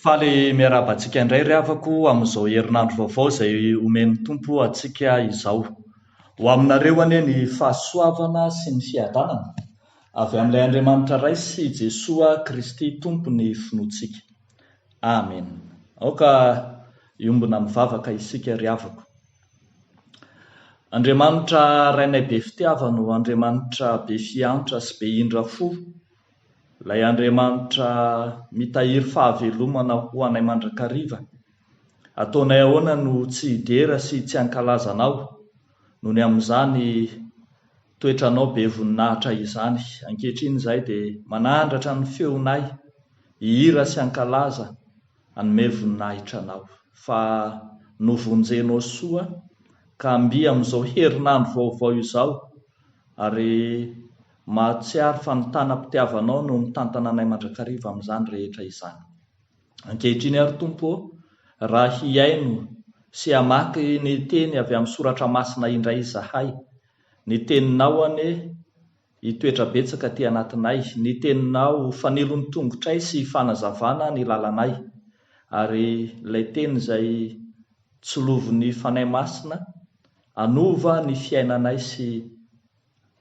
Faly miarabantsika indray ry havako amin'izao herinandro vaovao izay omeny tompo antsika izao. Ho aminareo anie ny fahasoavana sy ny fiadanana avy amin'ilay Andriamanitra ray sy Jesoa Kristy tompo ny finoantsika. Amen. Aoka iombona mivavaka isika ry havako. Andriamanitra rainay be fitiavana, Andriamanitra be fiantra sy be indra fo, ilay Andriamanitra mitahiry fahavelomana ho anay mandrakariva. Ataonay ahoana no tsy hidera sy tsy hankalaza anao, noho ny amin'izany toetranao be voninahitra izany. Ankehitriny izay dia manandratra ny feonay, hihira sy hankalaza hanome voninahitra anao. Fa novonjenao soa ka mby amin'izao herinandro vaovao izao, ary mahatsiaro fa ny tanam-pitiavanao no mitantana anay mandrakariva amin'izany rehetra izany. Ankehitriny ary Tompo, raha hiaino sy hamaky ny teny avy amin'ny soratra masina indray izahay, ny teninao anie hitoetra betsaka ty anatinay, ny teninao fanilo ny tongotray sy fanazavana ny lalanay, ary ilay teny izay tsolovon'ny fanahy masina anova ny fiainanay sy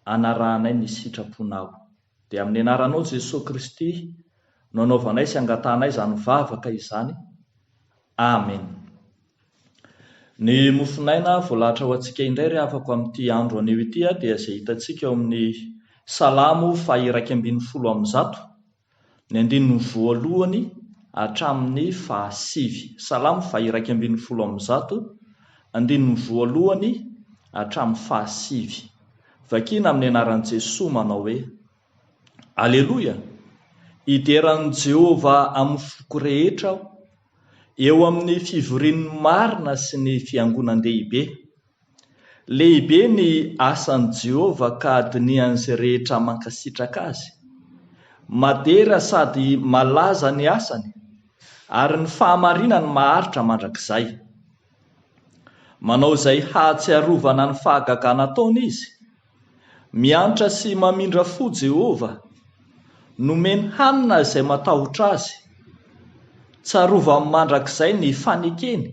anarahanay ny sitraponao. Dia amin'ny anaranao Jesosy Kristy no anaovanay sy angatanay izany vavaka izany. Amen. Ny mofinaina voalahatra ho antsika indray ry havako amin'ity andro anio ity dia izay hitantsika eo amin'ny Salamo 119, ny 15 hatramin'ny 7. Salamo 119, 15 hatramin'ny 7. Vakina amin'ny anaran'i Jesosy manao hoe: Aleloia! Hideran'i Jehovah amin'ny foko rehetra aho, eo amin'ny fivorian'ny marina sy ny fiangonan-dehibe. Lehibe ny asan'i Jehovah ka adinian'izay rehetra mankasitraka azy. Madera sady malaza ny asany, ary ny fahamarinany maharitra mandrakizay. Manao izay hahatsiarovana ny fahagagana ataony izy. Miantra sy mamindra fo Jehovah, nomeny hanina izay matahotra azy. Tsarovany mandrakizay ny fanekeny,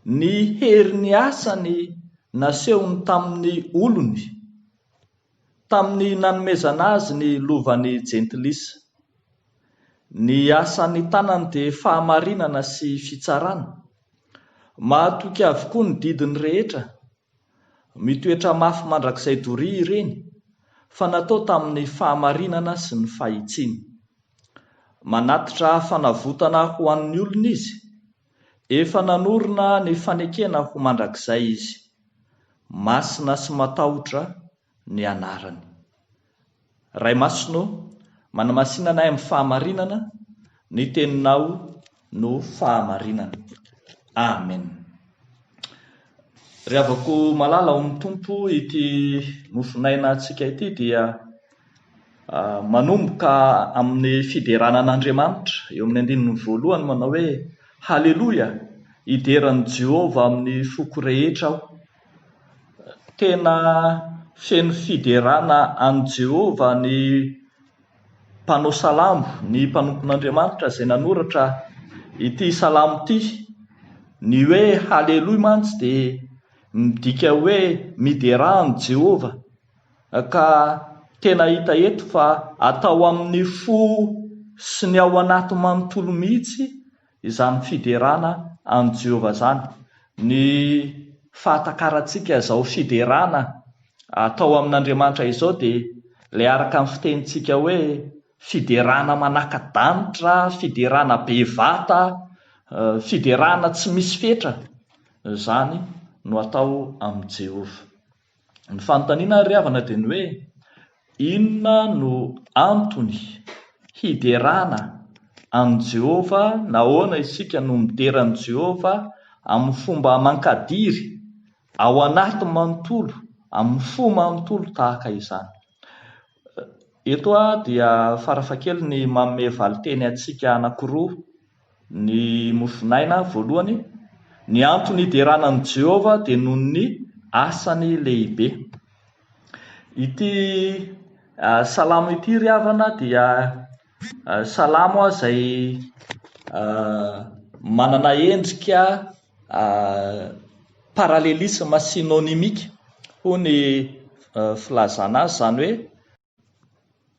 ny herin'ny asany nasehony tamin'ny olony, tamin'ny nanomezana azy ny lovany jentilisa. Ny asan'ny tanany dia fahamarinana sy fitsarana. Mahatoky avokoa ny didiny rehetra, mitoetra mafy mandrakizay doria ireny, fa natao tamin'ny fahamarinana sy ny fahitsiany. Manatitra fanavotana ho an'ny olona izy, efa nanorina ny fanekena ho mandrakizay izy. Masina sy matahotra ny anarany. Ray masino, manamasinana amin'ny fahamarinana, ny teninao no fahamarinana. Amen. Ry havako malala ao amin'ny Tompo, ity mofinaina antsika ity dia manomboka amin'ny fideranan'Andriamanitra. Eo amin'ny 1 manao hoe: Haleloia! Hideran'i Jehovah amin'ny foko rehetra aho. Tena feno fiderana an' Jehovah ny mpanao salamo, ny mpanompon'Andriamanitra izay nanoratra ity salamo ity. Ny hoe haleloia mantsy dia midika hoe miderahan Jehovah, ka tena hita eto fa atao amin'ny fo sy ny ao anaty manontolo mihitsy izany fiderana an Jehovah zany. Ny fahatakarantsika izao fiderana atao amin'Andriamanitra izao dia ilay araka amin'ny fitenintsika hoe fiderana manaka-danitra, fiderana bevata, fiderana tsy misy fetra, zany no atao amin'ny Jehovah. Ny fanontaniana ry havana dia ny hoe: inona no antony hiderana an Jehovah? Nahoana isika no mideran'i Jehovah amin'ny fomba mankadiry ao anaty manontolo, amin'ny fo manontolo tahaka izany? Eto dia farafakely ny manome valiteny antsika anankiroa. Ny mofinaina voalohany, ny antony hideranan'i Jehovah dia noho ny asany lehibe. Ity salamo ity ry havana dia salamo izay manana endrika parallelisme synonymique ho ny filazana azy, zany hoe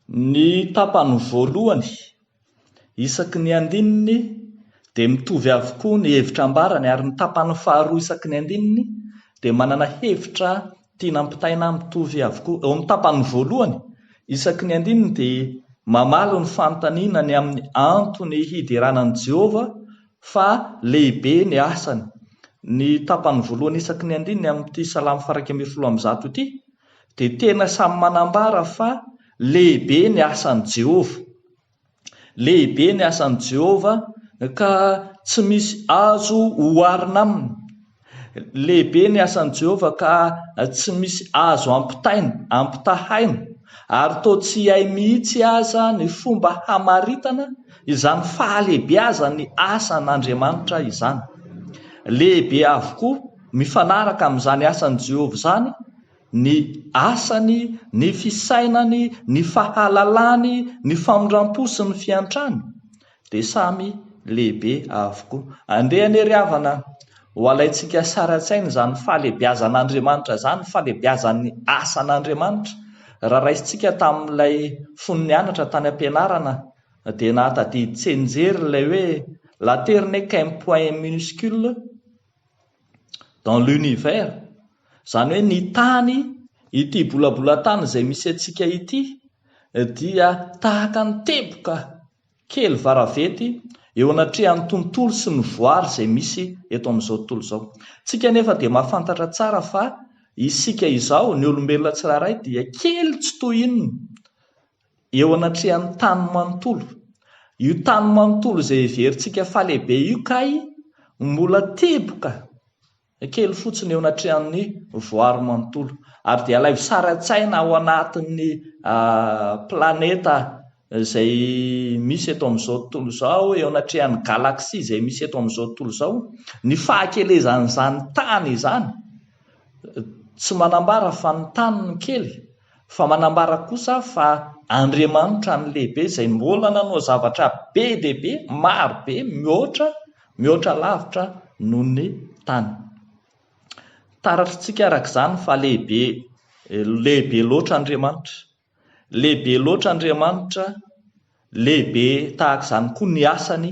ny tapany voalohany isaky ny andininy dia mitovy avokoa ny hevitra ambarany, ary ny tapany faharoa isaky ny andininy dia manana hevitra tiana ampitaina mitovy avokoa. Eo amin'ny tapany voalohany isaky ny andininy dia mamaly ny fanontaniana amin'ny antony hidiranan'i Jehova fa lehibe ny asany. Ny tapany voalohany isaky ny andininy amin'ity Salamo 110 ity dia tena samy manambara fa lehibe ny asan'i Jehova, lehibe ny asan'i Jehova ka tsy misy azo hoarina aminy, lehibe ny asan'i Jehova ka tsy misy azo ampitahaina, ary toa tsy hay mihitsy aza ny fomba hamaritana izany fahalehibe aza ny asan'Andriamanitra izany. Lehibe avokoa mifanaraka amin'izany asan'i Jehova zany ny asany, ny fisainany, ny fahalalany, ny famondram-po sy ny fiantrany dia samy lehibe avokoa. Andeha ery havana ho alaitsika sara-tsaina izany fahalehibeazan'Andriamanitra zany, fahalehibeazan'ny asan'Andriamanitra. Raha raisintsika tamin'ilay fony nianatra tany am-pianarana dia nahatadidy tsenjery ilay hoe la terre n'est qu'un point minuscule dans l'univers, zany hoe ny tany, ity bolabolan-tany izay misy antsika ity dia tahaka ny teboka kely varavety eo anatrehan'ny tontolo sy ny voary izay misy eto amin'izao tontolo izao. Tsika nefa dia mahafantatra tsara fa isika izao ny olombelona tsirairay dia kely tsy toy inona eo anatrehan'ny tany manontolo. Io tany manontolo izay heverintsika fa lehibe io kay mbola teboka kely fotsiny eo anatrehan'ny voary manontolo, ary dia alaivo sara-tsaina ao anatin'ny planeta izay misy eto amin'izao tontolo izao, eo anatrehan'ny galaxie izay misy eto amin'izao tontolo izao, ny fahakelezan'izany tany izany tsy manambara fa ny tany ny kely, fa manambara kosa fa Andriamanitra ny lehibe izay mbola nanao zavatra be dia be, maro be, mihoatra lavitra noho ny tany. Taratritsika araka izany fa lehibe loatra Andriamanitra, lehibe loatra Andriamanitra, lehibe tahaka izany koa ny asany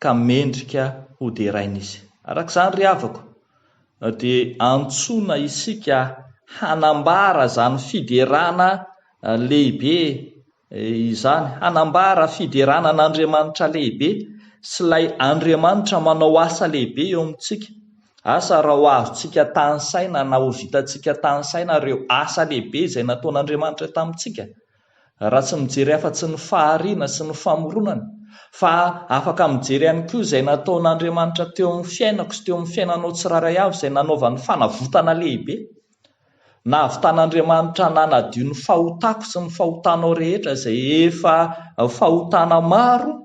ka mendrika ho deraina izy. Araka izany ry havako dia antsoina isika hanambara zany fiderana lehibe izany, hanambara fideranan'Andriamanitra lehibe sy ilay Andriamanitra manao asa lehibe eo amintsika. Asa raha ho azontsika tany saina na ho vitantsika tany saina ireo asa lehibe izay nataon'Andriamanitra tamintsika, raha tsy mijery afa-tsy ny fahariana sy ny famoronana, fa afaka mijery ihany koa izay nataon'Andriamanitra teo amin'ny fiainako sy teo amin'ny fiainanao tsiraray avy, izay nanaovany fanavotana lehibe. Nahavitan'Andriamanitra nanadio ny fahotako sy ny fahotanao rehetra izay efa fahotana maro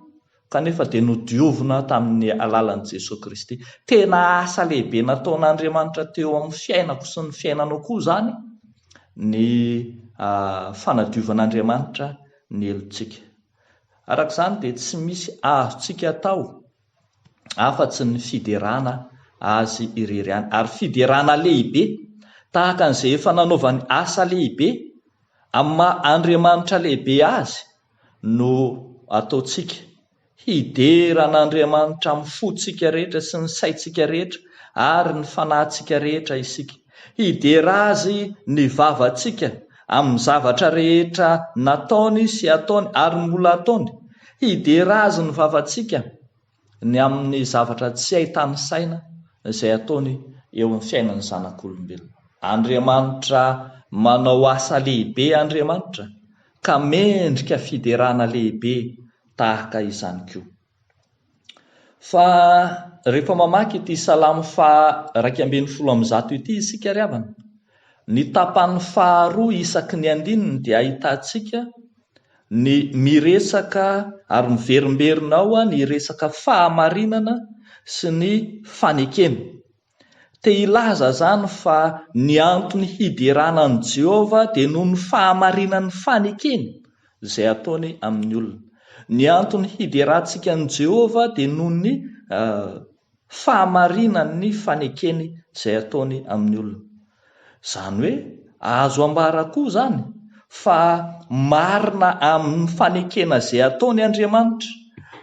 kanefa dia nodiovina tamin'ny alalan'i Jesosy Kristy. Tena asa lehibe nataon'Andriamanitra teo amin'ny fiainako sy ny fiainanao koa zany ny fanadiovan'Andriamanitra ny elontsika. Araka izany dia tsy misy azontsika atao afa-tsy ny fiderana azy irery ihany, ary fiderana lehibe tahaka an'izay efa nanaovany asa lehibe amin'ny maha Andriamanitra lehibe azy no ataontsika hideran'Andriamanitra amin'ny fotsika rehetra sy ny saitsika rehetra ary ny fanahintsika rehetra isika, hidera azy ny vavantsika amin'ny zavatra rehetra nataony sy ataony ary mbola ataony, hidera azy ny vavantsika ny amin'ny zavatra tsy ahitany saina izay ataony eo amin'ny fiainan'ny zanak'olombelona. Andriamanitra manao asa lehibe, Andriamanitra ka mendrika fiderana lehibe tahaka izany koa. Fa rehefa mamaky ity Salamo 110 ity isika ry havana, ny tapany faharoa isaky ny andininy dia ahitantsika ny miresaka ary miverimberina ao ny resaka fahamarinana sy ny fanekena. Te ilaza zany fa ny antony hideranan'i Jehova dia noho ny fahamarinan'ny fanekena izay ataony amin'ny olona. Ny antony hiderantsika ny Jehova dia noho ny fahamarinany ny fanekeny izay ataony amin'ny olona. Izany hoe azo ambara koa zany fa marina amin'ny fanekena izay ataony Andriamanitra,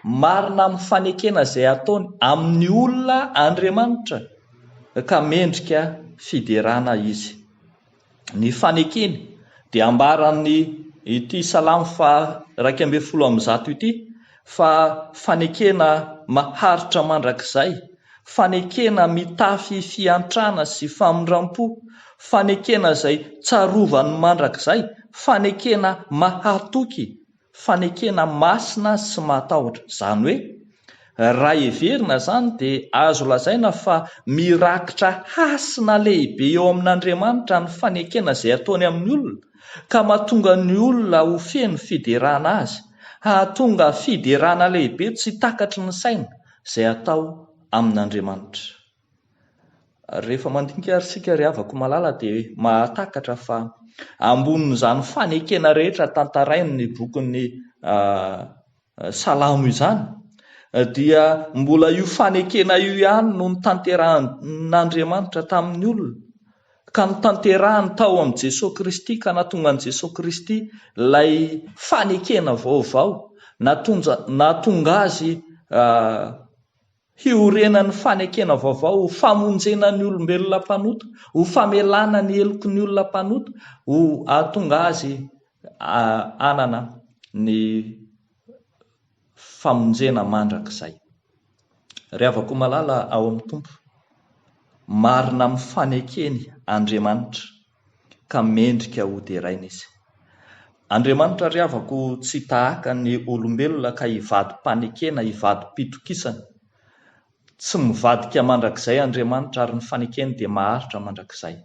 marina amin'ny fanekena izay ataony amin'ny olona Andriamanitra, ka mendrika fiderana izy. Ny fanekeny dia ambarany ity Salamo 120 ity, fa fanekena maharitra mandrakizay, fanekena mitafy fiantrana sy famindram-po, fanekena izay tsarovany mandrakizay, fanekena mahatoky, fanekena masina sy matahotra. Izany hoe raha heverina zany dia azo lazaina fa mirakitra hasina lehibe eo amin'Andriamanitra ny fanekena izay ataony amin'ny olona, ka mahatonga ny olona ho feno fiderana azy, hahatonga fiderana lehibe tsy takatry ny saina izay atao amin'Andriamanitra. Rehefa mandinika ary sika ry havako malala dia mahatakatra fa ambonin'izany fanekena rehetra tantarainy ny bokin'ny Salamo izany, dia mbola io fanekena io ihany no nitanterahan'Andriamanitra tamin'ny olona, ka nitanterahany tao amin'ny Jesosy Kristy, ka nahatonga an'i Jesosy Kristy ilay fanekena vaovao, nahatonga azy hiorenany fanekena vaovao, ho famonjena ny olombelona mpanota, ho famelana ny heloky ny olona mpanota, ho ahatonga azy anana ny famonjena mandrakizay. Ry havako malala ao amin'ny Tompo, marina amin'ny fanekeny Andriamanitra, ka mendrika ho deraina izy. Andriamanitra ry havako tsy tahaka ny olombelona ka hivady mpanekena, hivady pitokisana. Tsy mivadika mandrakizay Andriamanitra, ary ny fanekeny dia maharitra mandrakizay.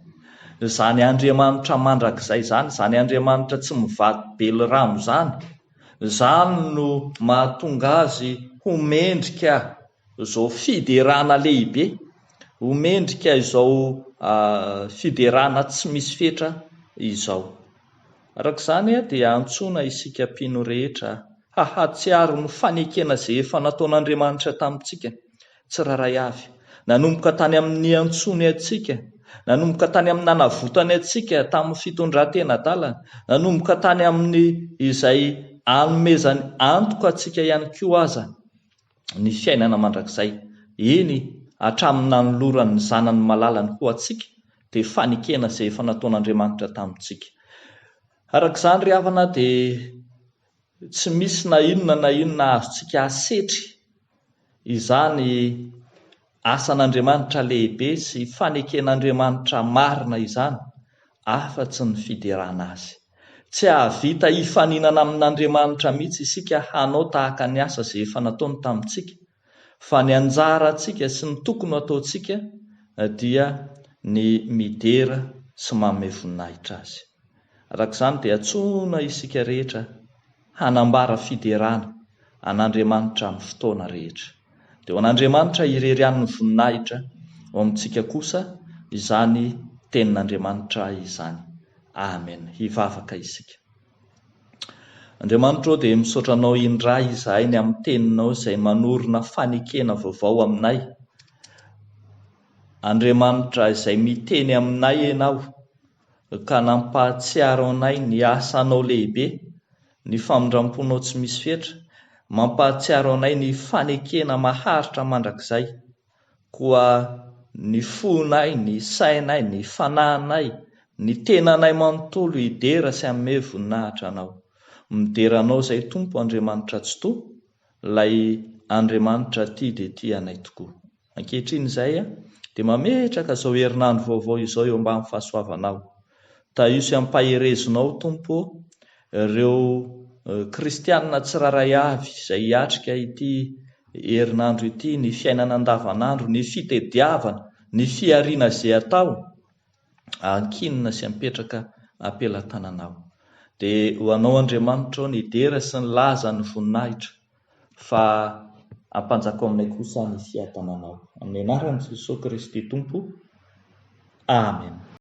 Zany Andriamanitra mandrakizay zany, zany Andriamanitra tsy mivady beliramo zany no mahatonga azy ho mendrika izao fiderana lehibe, ho mendrika izao fiderana tsy misy fetra izao. Arak'izany dia antsoina isika mpino rehetra hahatsiaro ny fanekena izay efa nataon'Andriamanitra tamintsika tsiraray avy, nanomboka tany amin'ny antsony antsika, nanomboka tany amin'ny nanavotany antsika tamin'ny fitondran-tena adalana, nanomboka tany amin'ny izay anomezany antoka antsika ihany koa aza ny fiainana mandrakizay. Eny, hatramin'ny nanolorany ny zanany malalany ho antsika, dia fanekena izay efa nataon'Andriamanitra tamintsika. Arak'izany ry havana dia tsy misy na inona azontsika hasetry izany asan'Andriamanitra lehibe sy faneken'Andriamanitra marina izany, afa-tsy ny fiderana azy. Tsy ahavita hifaninana amin'Andriamanitra mihitsy isika hanao tahaka ny asa izay efa nataony tamintsika, fa ny anjarantsika sy ny tokony ataontsika dia ny midera sy manome voninahitra azy. Arak'izany dia antsoina isika rehetra hanambara fiderana an'Andriamanitra amin'ny fotoana rehetra. Dia ho an'Andriamanitra irery ny voninahitra, ho amintsika kosa izany tenin'Andriamanitra izany. Amen. Hivavaka isika. Andriamanitra dia misaotra anao indray izahay ny amin'ny teninao izay manorina fanekena vaovao aminay. Andriamanitra izay miteny aminay ianao, ka nampahatsiaro anay ny asanao lehibe, ny famindram-ponao tsy misy fetra, mampahatsiaro anay ny fanekena maharitra mandrakizay, koa ny fonay, ny sainay, ny fanahinay, ny tenanay manontolo hidera sy hanome voninahitra anao. Mideranao izay Tompo Andriamanitra tsy toa, ilay Andriamanitra tia dia tia anay tokoa. Ankehitriny izay dia mametraka izao herinandro vaovao izao eo ambany fahasoavanao. Tahisy ampaherezinao Tompo ireo kristianina tsiraray avy izay hiatrika ity herinandro ity, ny fiainana andavanandro, ny fitediavana, ny fiariana izay atao, ankinina sy apetraka ampelatananao. Dia ho anao Andriamanitra ny dera sy ny laza ny voninahitra, fa ampanjaka aminay kosa ny fiatananao. Amin'ny anaran'i Jesosy Kristy Tompo. Amen.